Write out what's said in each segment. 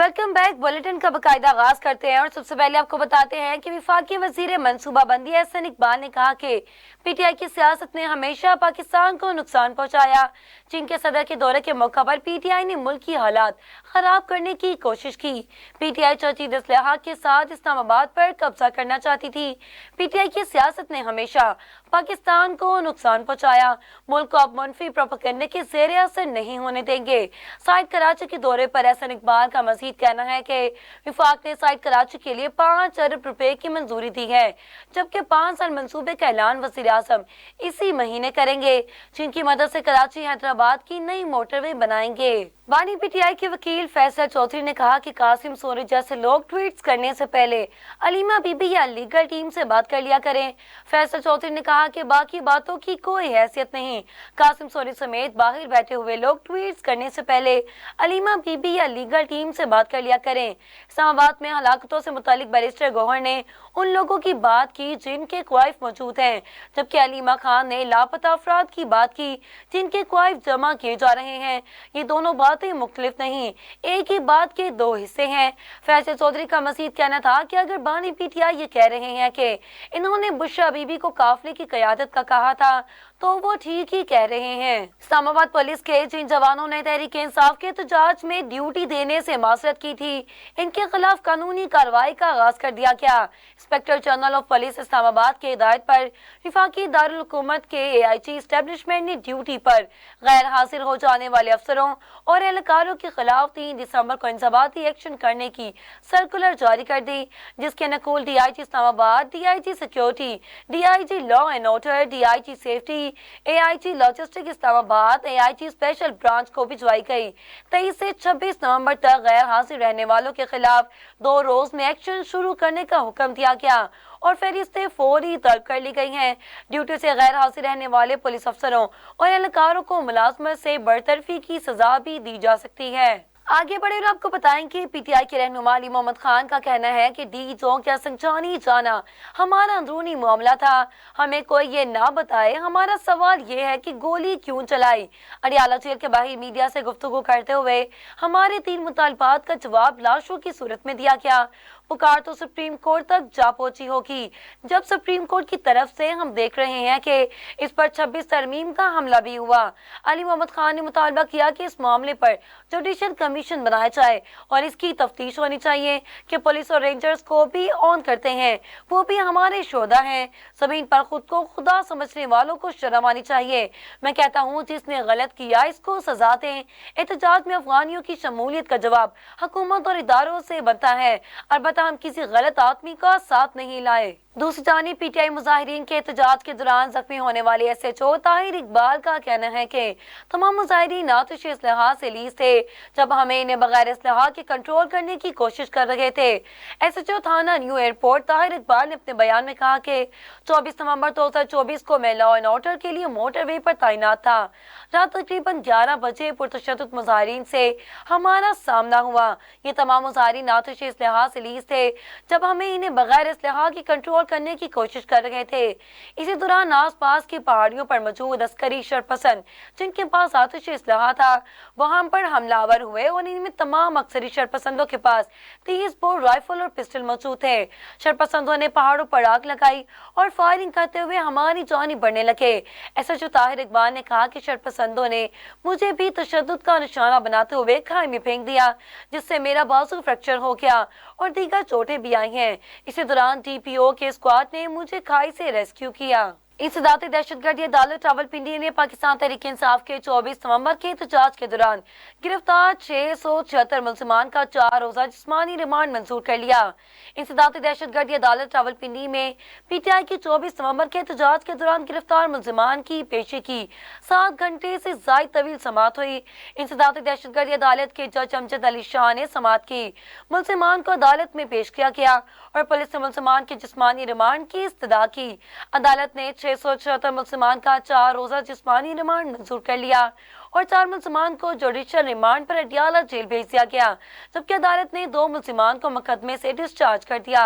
Welcome back. Bulletin का बाकायदा आगाज करते हैं और सबसे पहले आपको बताते हैं कि वफाकी वजीर मनसूबाबंदी एहसन इकबाल ने कहा कि पीटीआई की सियासत ने हमेशा पाकिस्तान को नुकसान पहुंचाया। चीन के सदर के दौरे के मौका पर पीटीआई ने मुल्क की हालात खराब करने की कोशिश की। पीटीआई चर्चित असलाहत के साथ इस्लामाबाद पर कब्जा करना चाहती थी। पीटीआई की सियासत ने हमेशा पाकिस्तान को नुकसान पहुंचाया। मुल्क को अब मनफी प्रोपेगेंडा के ज़ेरे असर नहीं होने देंगे। साइड कराची के दौरे पर एहसन इकबाल का मजीद कहना है कि विफाक ने साइड कराची के लिए 5 अरब रुपए की मंजूरी दी है, जबकि 5 साल मंसूबे का ऐलान वज़ीर आज़म इसी महीने करेंगे। चीन की मदद से कराची हैदराबाद की नई मोटरवे बनाएंगे। बानी पीटीआई के वकील फैसल चौधरी ने कहा कि कासिम सोरी जैसे लोग ट्वीट्स करने से पहले अलीमा बीबी या लीगल टीम से बात कर लिया करें। फैसल चौधरी ने कहा कि बाकी बातों की कोई हैसियत नहीं। कासिम सोरी समेत बाहर बैठे हुए लोग ट्वीट्स करने से पहले अलीमा बीबी या लीगल टीम से बात कर लिया करें। इस्लामाबाद में हलाकतों से मुतालिक बैरिस्टर गौहर ने उन लोगों की बात की जिनके क्वाइफ मौजूद हैं, जबकि अलीमा खान ने लापता अफराद की बात की जिनके क्वाइफ जमा किए जा रहे हैं। ये दोनों बातें मुख्तलिफ नहीं, एक ही बात के दो हिस्से हैं। फैसल चौधरी का मजीद कहना था कि अगर बानी पीटीआई ये कह रहे हैं कि इन्होंने बुशरा बीबी को काफिले की क़यादत का कहा था, तो वो ठीक ही कह रहे हैं। इस्लामाबाद पुलिस के जिन जवानों ने तहरीक इंसाफ के एहतजाज में ड्यूटी देने से माजरत की थी, इनके खिलाफ कानूनी कार्रवाई का आगाज कर दिया गया। Inspector general of police Islamabad की हिदायत पर विफाकी दारुल हुकूमत के AIG एस्टेब्लिशमेंट ने ड्यूटी पर गैर हाजिर हो जाने वाले अफसरों और एहलकारों के खिलाफ 3 दिसंबर को इंजबाती एक्शन करने की सर्कुलर जारी कर दी, जिसके Nakul DIG Islamabad, DIG security, DIG law and order, DIG safety, AIG logistic Islamabad, AIG special branch को भिजवाई गई। 23 से 26 नवंबर तक गैर हाजिर रहने वालों के खिलाफ 2 रोज में एक्शन शुरू करने का हुक्म दिया गया और फहरिस्तें फौरी तलब कर ली गई हैं। ड्यूटी से गैर हाजिर रहने वाले पुलिस अफसरों और एहलकारों को मुलाजमत से बरतरफी की सजा भी दी जा सकती है। आगे बढ़े और आपको बताएं कि पीटीआई के रहनुमा अली मोहम्मद खान का कहना है कि डी जोंक या संजानी जाना हमारा अंदरूनी मामला था, हमें कोई ये ना बताए। हमारा सवाल ये है कि गोली क्यों चलाई। अडियाला जेल के बाहर मीडिया से गुफ्तगू करते हुए हमारे 3 मुतालबात का जवाब लाशों की सूरत में दिया गया। पुकार तो सुप्रीम कोर्ट तक जा पहुंची होगी, जब सुप्रीम कोर्ट की तरफ से हम देख रहे हैं कि इस पर 26 तरमीम का हमला भी हुआ। अली मोहम्मद खान ने मुतालबा किया कि इस मामले पर जुडिशल कमीशन बनाया जाए और इसकी तफ्तीश होनी चाहिए कि पुलिस और रेंजर्स को भी ऑन करते हैं, वो भी हमारे शोधा हैं। जमीन पर खुद को खुदा समझने वालों को शर्म आनी चाहिए। मैं कहता हूँ जिसने गलत किया इसको सजा दें। एहतजाज में अफगानियों की शमूलियत का जवाब हुकूमत और इदारों से बनता है, अलबत्ता हम किसी गलत आदमी का साथ नहीं लाए। दूसरी जानिब पीटीआई मुजाहिरीन के एहतजाज के दौरान जख्मी होने वाले SHO ताहिर इकबाल का कहना है कि तमाम मुजाहिरीन आतिशी असलहा से लीज थे जब हमें इन्हें बगैर असलहा के कंट्रोल करने की कोशिश कर रहे थे। SHO थाना न्यू एयरपोर्ट ताहिर इकबाल ने अपने बयान में कहा कि 24 नवंबर 2024 को मैं लॉ एंड ऑर्डर के लिए मोटरवे पर तैनात था। रात तकरीबन 11 बजे पुरतशद्दुद मुजाहिरीन से हमारा सामना हुआ। ये तमाम मुजाहिरीन आतिशी असलहा से लीज थे जब हमें इन्हें बगैर असलहा की कंट्रोल करने की कोशिश कर रहे थे। इसी दौरान आसपास की पहाड़ियों पर मौजूद अस्करी शरपसंद जिनके पास आतिशी असलहा था वहां पर हमलावर हुए और इनमें तमाम अक्सरी शरपसंदों के पास 30 बोर राइफल और पिस्टल मौजूद थे। शरपसंदों ने पहाड़ों पर आग लगाई और फायरिंग करते हुए हमारी जानिब बढ़ने लगे। SHO ताहिर इकबाल ने कहा कि शरपसंदों ने मुझे भी तशद्दुद का निशाना बनाते हुए खाई में फेंक दिया, जिससे मेरा बाजू फ्रैक्चर हो गया और दीगर चोटें भी आई हैं। इसी दौरान TPO के स्क्वाड ने मुझे खाई से रेस्क्यू किया। इंसदाती दहशतगर्दी अदालत रावलपिंडी ने पाकिस्तान तहरीक इंसाफ के 24 नवंबर के एहतजाज के दौरान गिरफ्तार 676 मुलजिमान का 4 रोजा जिस्मानी रिमांड मंजूर कर लिया। इंसदाती दहशतगर्दी अदालत रावलपिंडी में पीटीआई की 24 नवंबर के एहतजाज के दौरान गिरफ्तार मुलजिमान की पेशी की 7 घंटे से ज्यादा तवील समाअत हुई। इंसदाती दहशतगर्दी अदालत के जज अमजद अली शाह ने समाअत की। मुलजिमान को अदालत में पेश किया गया और पुलिस ने मुलजिमान के जिस्मानी रिमांड की इस्तदा की। अदालत ने 676 मुलजिमान का 4 रोजा जिस्मानी रिमांड मंजूर कर लिया और 4 मुलजिमान को जुडिशल रिमांड पर अडियाला जेल भेज दिया गया, जबकि अदालत ने 2 मुलजिमान को मुकदमे से डिस्चार्ज कर दिया।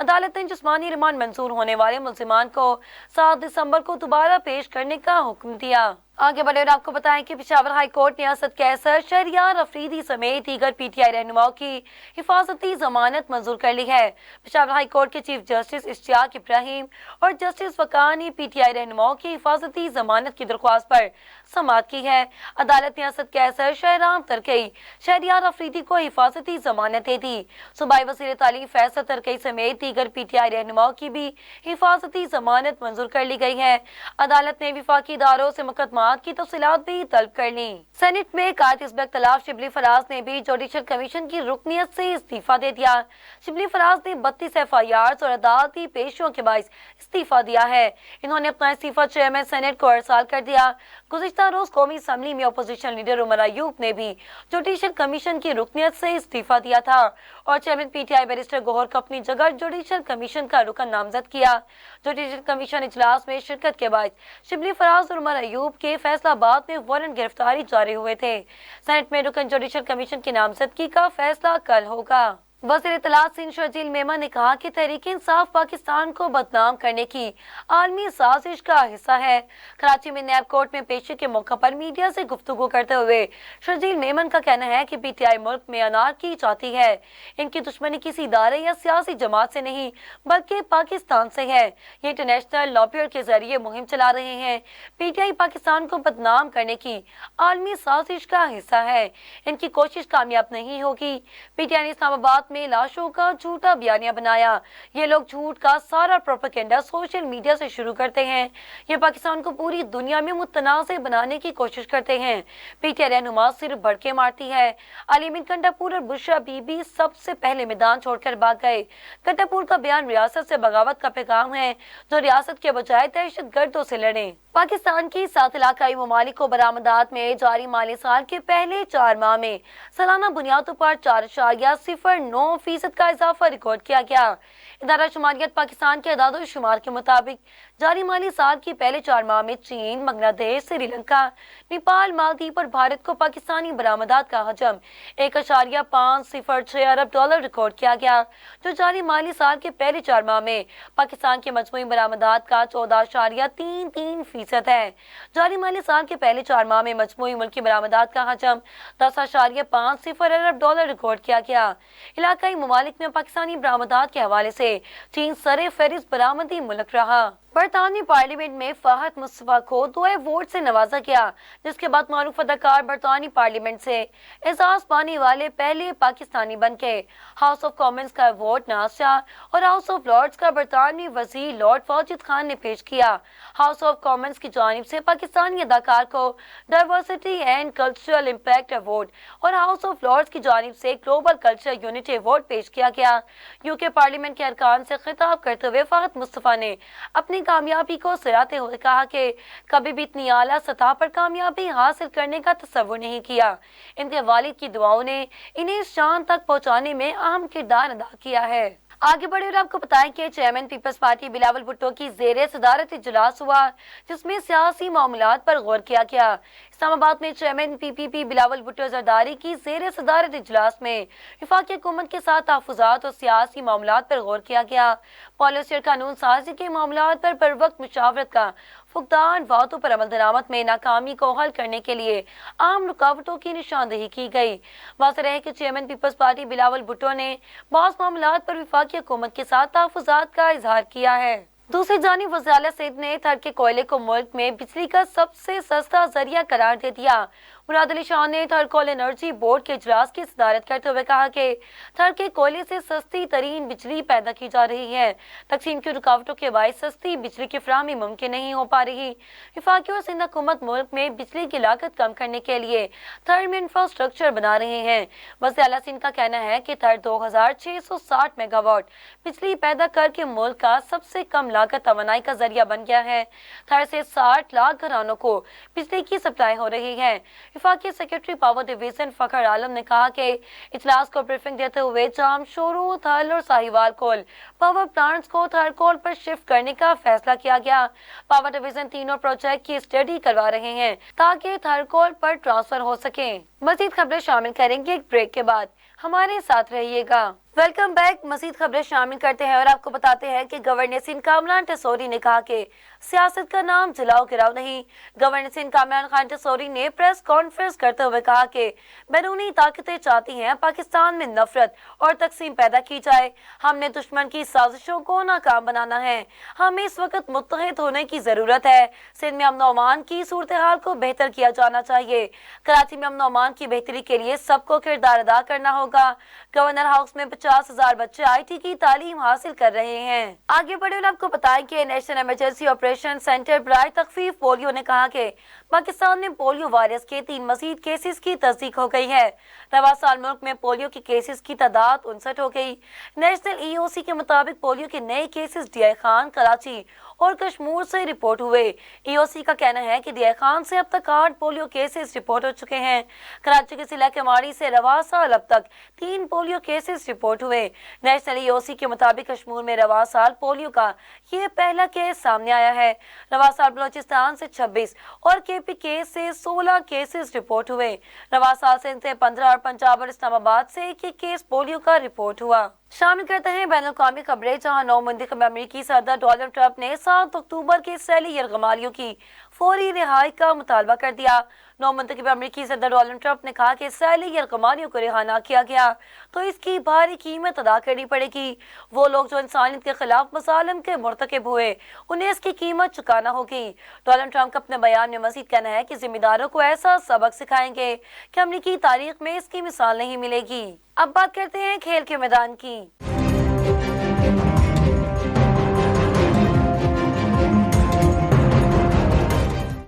अदालत ने जिस्मानी रिमांड मंजूर होने वाले मुलजिमान को 7 दिसंबर को दोबारा पेश करने का हुक्म दिया। आगे बढ़े और आपको बताएं कि पेशावर हाई कोर्ट ने असद कैसर, शहरियार अफरीदी समेत दीगर पीटीआई रहनुमाओं की हिफाजती जमानत मंजूर कर ली है। पेशावर हाई कोर्ट के चीफ जस्टिस इश्तियाक इब्राहिम और जस्टिस वकार ने पीटीआई रहनुमाओं की हिफाजती जमानत की दरख्वास्त पर समाअत की है। अदालत ने असद कैसर, शहराम तरकई, शहरियार अफरीदी को हिफाजती जमानत दे दी। सूबाई वज़ीर तालीम फैसल तरकई समेत दीगर पीटीआई रहनुमाओं की भी हिफाजती जमानत मंजूर कर ली गई है। अदालत ने विफाकी इदारों से मुकदमा की तफसीलात भी तलब कर ली। सेनेट में कायद हिज़्ब इख्तिलाफ शिबली फराज ने भी जुडिशल कमीशन की रुकनियत से इस्तीफा दे दिया। शिबली फराज ने 32 FIRs और अदालती पेशियों के बाइस इस्तीफा दिया है। इन्होंने अपना इस्तीफा चेयरमैन सेनेट को अरसाल कर दिया। गुज़िश्ता रोज कौमी असम्बली में अपोजिशन लीडर उमर अयूब ने भी जुडिशल कमीशन की रुकनियत से इस्तीफा दिया था और चेयरमैन पीटीआई बैरिस्टर गौहर को अपनी जगह जुडिशल कमीशन का रुकन नामजद किया। जुडिशल कमीशन इजलास में शिरकत के बाद शिबली फराज और उमर अयूब के फैसलाबाद में वारंट गिरफ्तारी जारी हुए थे। सेनेट में रुकन जुडिशल कमीशन की नामजदगी का फैसला कल होगा। वज़ीर इत्तलात सिंध शर्जील मेमन ने कहा कि तहरीक इंसाफ पाकिस्तान को बदनाम करने की आलमी साजिश का हिस्सा है। कराची में नैब कोर्ट में पेशी के मौके पर मीडिया से गुफ्तगू करते हुए शर्जील मेमन का कहना है कि पीटीआई मुल्क में अनारकी चाहती है। इनकी दुश्मनी किसी इदारे या सियासी जमात से नहीं बल्कि पाकिस्तान से है। ये इंटरनेशनल लॉबियर के जरिए मुहिम चला रहे हैं। पीटीआई पाकिस्तान को बदनाम करने की आलमी साजिश का हिस्सा है। इनकी कोशिश कामयाब नहीं होगी। पीटीआई ने इस्लामाबाद में लाशों का झूठा बयानिया बनाया। ये लोग झूठ का सारा प्रोपेगेंडा सोशल मीडिया से शुरू करते हैं। ये पाकिस्तान को पूरी दुनिया में मुतनाज़ बनाने की कोशिश करते हैं। पीटीआई रहनुमा सिर्फ भड़के मारती है। अलीमीन कंटापुर और बुशरा बीबी सबसे पहले मैदान छोड़कर भाग गए। कंटापुर का बयान रियासत से बगावत का पैगाम है, जो रियासत के बजाय दहशत गर्दों से लड़े। पाकिस्तान की 7 इलाकाई ममालिक को बरामदात में जारी माली साल के पहले 4 माह में सालाना बुनियादों पर 4.09% का इजाफा रिकॉर्ड किया गया। इदारा शुमारियत पाकिस्तान के अदाद शुमार के मुताबिक जारी माली साल के पहले 4 माह में चीन, बांग्लादेश, श्रीलंका, नेपाल, मालदीव और भारत को पाकिस्तानी बरामदात का हजम 1.506 अरब डॉलर रिकॉर्ड किया गया, जो जारी माली साल के पहले 4 माह में पाकिस्तान की मजमूई बरामदात का 14.33% है। जारी माली साल के पहले 4 माह में मजमूई मुल्की बरामदात का हजम 10.50 अरब डॉलर रिकॉर्ड किया गया। इलाकाई ममालिक में पाकिस्तानी बरामदात के हवाले से चीन सरे फहरिस्त बरामदी मुल्क रहा। बरतानी पार्लियामेंट में फहद मुस्तफा को 2 वोट से नवाजा गया, जिसके बाद मारूफ अदाकार बरतानी पार्लियामेंट से एजाज पाने वाले पहले पाकिस्तानी बन गए। हाउस ऑफ कॉमन्स का वोट नासिया और हाउस ऑफ लॉर्ड्स का बरतानवी वजीर लॉर्ड वाजिद खान ने पेश किया। हाउस ऑफ कॉमन्स की जानिब से पाकिस्तानी अदाकार को diversity and cultural impact award और हाउस ऑफ लॉर्ड्स की जानिब से ग्लोबल कल्चर यूनिटी अवार्ड पेश किया गया। यूके पार्लियामेंट के अरकान से खिताब करते हुए फहद मुस्तफा ने अपनी कामयाबी को सराहते हुए कहा कि कभी भी इतनी आला सतह पर कामयाबी हासिल करने का तसव्वुर नहीं किया। इनके वालिद की दुआओं ने इन्हें इस शान तक पहुंचाने में अहम किरदार अदा किया है। आगे बढ़े और आपको बताएं कि चेयरमैन पीपल्स पार्टी बिलावल भुट्टो की जेर सदारत इजलास हुआ, जिसमें सियासी मामलात पर गौर किया गया। इस्लामाबाद में चेयरमैन पीपीपी बिलावल भुट्टो जरदारी की जेर सदारत इजलास में वफाकी हुकूमत के साथ तहफ़्फ़ुज़ात और सियासी मामलात पर गौर किया गया। पॉलिसी और कानून साजी के मामलात पर बर वक्त मुशावरत का फुकदान, वादों पर अमल दरामद में नाकामी को हल करने के लिए आम रुकावटों की निशानदेही की गई। वाज़ेह है कि चेयरमैन पीपल्स पार्टी बिलावल भुट्टो ने बाज़ मामलात पर वफाकी हुकूमत के साथ तहफ़्फ़ुज़ात का इजहार किया है। दूसरी जानिब वज़ीर आला सिंध ने थर के कोयले को मुल्क में बिजली का सबसे सस्ता जरिया करार दे दिया। मुराद अली शाह ने थर कोल एनर्जी बोर्ड के इजलास की सदारत करते हुए कहा कि थर के कोयले से सस्ती तरीन बिजली पैदा की जा रही है। तकसीम की रुकावटों के बायस सस्ती बिजली की फराहमी मुमकिन नहीं हो पा रही। वफाकी और सिंध हुकूमत मुल्क में बिजली की लागत कम करने के लिए थर में इंफ्रास्ट्रक्चर बना रहे हैं। वज़ीर आला सिंध का कहना है कि थर 2660 मेगावाट बिजली पैदा करके मुल्क का सबसे कम लागत तवानाई का जरिया बन गया है। थर से 60 लाख घरानों को बिजली की सप्लाई हो रही है। वफाकी सेक्रेटरी पावर डिवीजन फखर आलम ने कहा कि इजलास को ब्रीफिंग देते हुए जाम, शोरू, थल और साहिवाल कोल पावर प्लांट्स को थर कोल पर शिफ्ट करने का फैसला किया गया। पावर डिवीजन तीनों प्रोजेक्ट की स्टडी करवा रहे हैं ताकि थर कोल पर ट्रांसफर हो सके। मजीद खबरें शामिल करेंगे एक ब्रेक के बाद, हमारे साथ रहिएगा। Welcome back. मजीद खबरें शामिल करते हैं और आपको बताते हैं कि गवर्नर सिंध कामरान टेसोरी ने कहा कि सियासत का नाम जलाओ गिराओ नहीं। गवर्नर सिंध कामरान खान टेसोरी ने प्रेस कॉन्फ्रेंस करते हुए कहा कि बैरूनी ताकतें चाहती हैं पाकिस्तान में नफरत और तकसीम पैदा की जाए। हमने दुश्मन की साजिशों को नाकाम बनाना है। हमें इस वक्त मुत्तहिद होने की जरूरत है। सिंध में अमन अमान की सूरत हाल को बेहतर किया जाना चाहिए। कराची में अमन अमान की बेहतरी के लिए सबको किरदार अदा करना होगा। गवर्नर हाउस में 50,000 बच्चे IT की तालीम हासिल कर रहे हैं। आगे बढ़े और आपको बताएं कि नेशनल इमरजेंसी ऑपरेशन सेंटर बराए तखफीफ पोलियो ने कहा कि पाकिस्तान में पोलियो वायरस के 3 मजीद केसेस की तस्दीक हो गई है। रवा साल मुल्क में पोलियो के केसेस की तादाद 59 हो गई। नेशनल EOC के मुताबिक पोलियो के नए केसेस DI खान, कराची और कश्मीर से रिपोर्ट हुए। EOC का कहना है कि DI खान से अब तक 8 पोलियो केसेस रिपोर्ट हो चुके हैं। कराची के जिला केमाड़ी से रवा साल अब तक 3 पोलियो केसेस रिपोर्ट हुए। नेशनल EOC के मुताबिक कश्मीर में रवा साल पोलियो का ये पहला केस सामने आया है। रवा साल बलोचिस्तान से 26 और KPK से 16 केसेस रिपोर्ट हुए। रवा साल सिंध से 15 और पंजाब और इस्लामाबाद से एक केस पोलियो का रिपोर्ट हुआ। शामिल करते हैं बैनुल अक़वामी खबरें, जहां 9 मुंतखब अमरीकी सदर डोनाल्ड ट्रंप ने 7 अक्टूबर के इसराइली यरगमालियों की फौरी रिहाई का मुतालबा कर दिया। 9 मुंतखब अमरीकी सदर डोनाल्ड ट्रंप ने कहा कि इसराइली यरगमालियों को रिहा ना किया गया तो इसकी भारी कीमत अदा करनी पड़ेगी। वो लोग जो इंसानियत के खिलाफ मसालिम के मुर्तकिब हुए, उन्हें इसकी कीमत चुकाना होगी। डोनाल्ड ट्रंप का अपने बयान में मजीद कहना है कि जिम्मेदारों को ऐसा सबक सिखाएंगे कि अमरीकी तारीख में इसकी मिसाल नहीं मिलेगी। अब बात करते हैं खेल के मैदान की।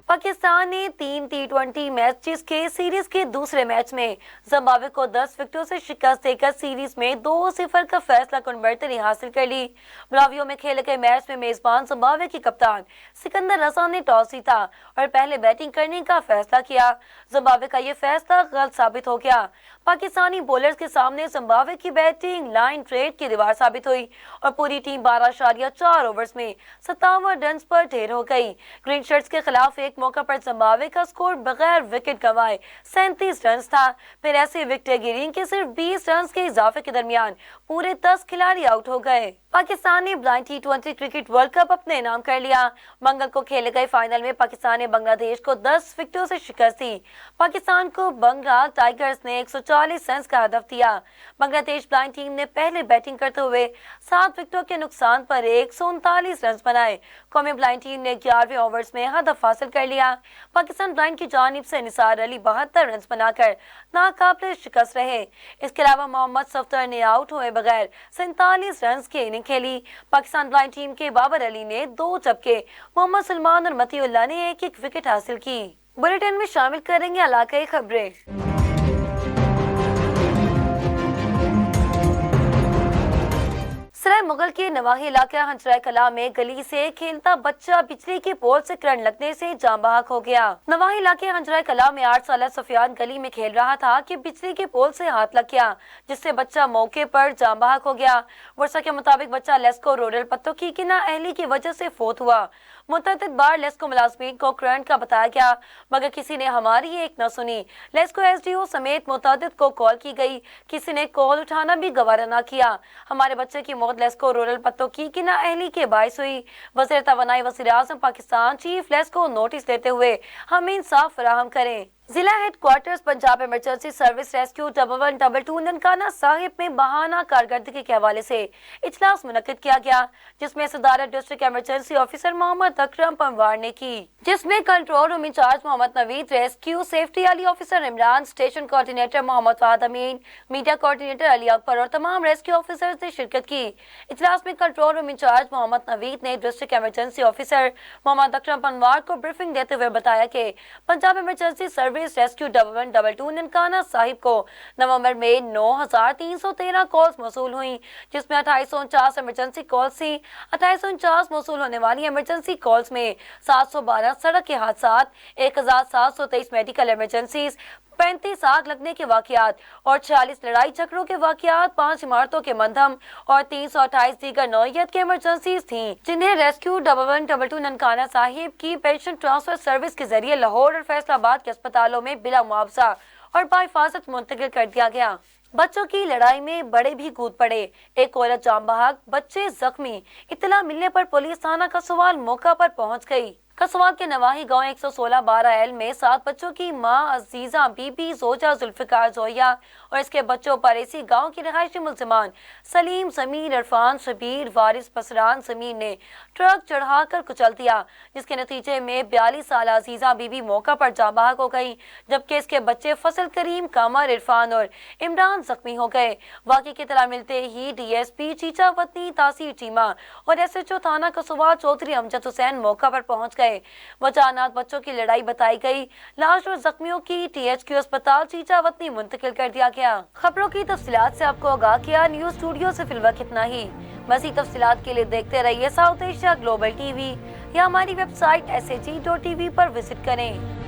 पाकिस्तान ने 3 T20 मैचेस के सीरीज के दूसरे मैच में जिम्बाब्वे को 10 विकेटों से शिकस्त देकर सीरीज में 2-0 का फैसला कुन बढ़तरी हासिल कर ली। ब्रावियो में खेले गए मैच में मेजबान जिम्बाब्वे के कप्तान सिकंदर रजा ने टॉस जीता और पहले बैटिंग करने का फैसला किया। जिम्बाब्वे का ये फैसला गलत साबित हो गया। पाकिस्तानी बॉलर्स के सामने जिम्बाब्वे की बैटिंग लाइन ट्रेड की दीवार साबित हुई और पूरी टीम 12.4 ओवर्स में 57 रन पर ढेर हो गई। ग्रीन शर्ट्स के खिलाफ एक मौका पर जिम्बाब्वे का स्कोर बगैर विकेट गंवाए 37 रन था। फिर ऐसे विकेट गिरी कि सिर्फ 20 रन के इजाफे के दरमियान पूरे 10 खिलाड़ी आउट हो गए। पाकिस्तान ने blind T20 cricket world cup अपने नाम कर लिया। मंगल को खेले गए फाइनल में पाकिस्तान ने बांग्लादेश को 10 विकेटों से शिकस्त दी। पाकिस्तान को बंगाल टाइगर्स ने 140 रन का हदफ दिया। बांग्लादेश ब्लाइंड टीम ने पहले बैटिंग करते हुए 7 विकेटों के नुकसान पर 139 रन बनाए। कौमी ब्लाइंड टीम ने 11वें ओवर्स में हदफ हासिल कर लिया। पाकिस्तान ब्लाइंड की जानिब से निसार अली 72 रन बनाकर नाकाबिल शिकस्त रहे। इसके अलावा मोहम्मद सफ्दर ने आउट हुए बगैर 47 रन की इनिंग खेली। पाकिस्तान ब्लाइंड टीम के बाबर अली ने 2 जबकि मोहम्मद सलमान और मतीउल्लाह ने एक विकेट हासिल की। बुलेटिन में शामिल करेंगे इलाकाई खबरें। सराय मुगल के नवाही इलाके हंसराय कला में गली से खेलता बच्चा बिजली के पोल से करंट लगने से जान बहक हो गया। नवाही इलाके हंसराय कला में 8 साल सफियान गली में खेल रहा था कि बिजली के पोल से हाथ लग गया, जिससे बच्चा मौके पर जान बहक हो गया। वर्षा के मुताबिक बच्चा लेस्को रूरल पत्तों की कि नाअहली की वजह से फोत हुआ। मुतअद्दिद बार लेस्को मुलाजमीन को करंट का बताया गया, मगर किसी ने हमारी एक न सुनी। लेस्को SDO समेत मुतअद्दिद को कॉल की गई, किसी ने कॉल उठाना भी गवारा न किया। हमारे बच्चे की मौत लेस्को रूरल पत्तों की कि नाअहली के बायस हुई। वज़ीर तवानाई वज़ीर आज़म पाकिस्तान चीफ लेस्को नोटिस देते हुए हमें इंसाफ फराहम करें। जिला headquarters Punjab emergency service rescue 1122 Nankana Sahib में बहाना कारकर्दगी के हवाले से इजलास मुनक्किद किया गया, जिसमें सदारत district emergency officer Mohammad Akram Panwar ने की, जिसमें control room incharge Mohammad Naveed, rescue safety Ali officer Imran, station coordinator Mohammad Fahad Amin, media coordinator Ali Akbar और तमाम रेस्क्यू ऑफिसर्स ने शिरकत की। इजलास में control room incharge Mohammad Naveed ने district emergency officer Mohammad Akram Panwar को ब्रीफिंग देते हुए बताया कि Punjab emergency service rescue 1122 Nankana Sahib को नवंबर में 9313 कॉल्स मौसूल हुई, जिसमें 2849 इमरजेंसी कॉल्स थी। 2849 मौसूल होने वाली इमरजेंसी कॉल्स में 712 सड़क के हादसात, 1723 मेडिकल इमरजेंसीज, 35 आग लगने के वाकयात और 46 लड़ाई झगड़ों के वाकयात, 5 इमारतों के मंधम और 328 दीगर नौयत के इमरजेंसीज थीं, जिन्हें रेस्क्यू 1122 ननकाना साहिब की पेशेंट ट्रांसफर सर्विस के जरिए लाहौर और फैसलाबाद के अस्पतालों में बिला मुआवजा और बाहिफाजत मुंतकिल कर दिया गया। बच्चों की लड़ाई में बड़े भी कूद पड़े, एक औरत जाम बहक, बच्चे जख्मी। इत्तला मिलने पर पुलिस थाना कसवाल मौका पर पहुंच गई। कसवाल के नवाही गांव 116-12 में 7 बच्चों की मां अजीजा बीबी जोजा जुल्फिकार जोया और इसके बच्चों पर इसी गांव की रिहायशी मुल्जिमान सलीम, समीर, इरफान, शबीर, वारिस, पसरान समीर ने ट्रक चढ़ाकर कुचल दिया, जिसके नतीजे में 42 साल अजीजा बीबी मौका पर जाँ बहक हो गई, जबकि इसके बच्चे फसल करीम, कामर, इरफान और इमरान जख्मी हो गए। वाकई की इत्तला मिलते ही DSP चीचा वतनी तासीर चीमा और SHO थाना कसवाल चौधरी अमजद हुसैन मौका पर पहुंच गए। वजानात बच्चों की लड़ाई बताई गई। लाश और जख्मियों की THQ अस्पताल चीचा वतनी मुंतकिल कर दिया गया। खबरों की तफसीलात से आपको आगाह किया न्यूज स्टूडियो से फिलहाल इतना ही। मज़ीद तफसीलात के लिए देखते रहिए साउथ एशिया ग्लोबल TV या हमारी वेबसाइट SAG.TV पर विजिट करें।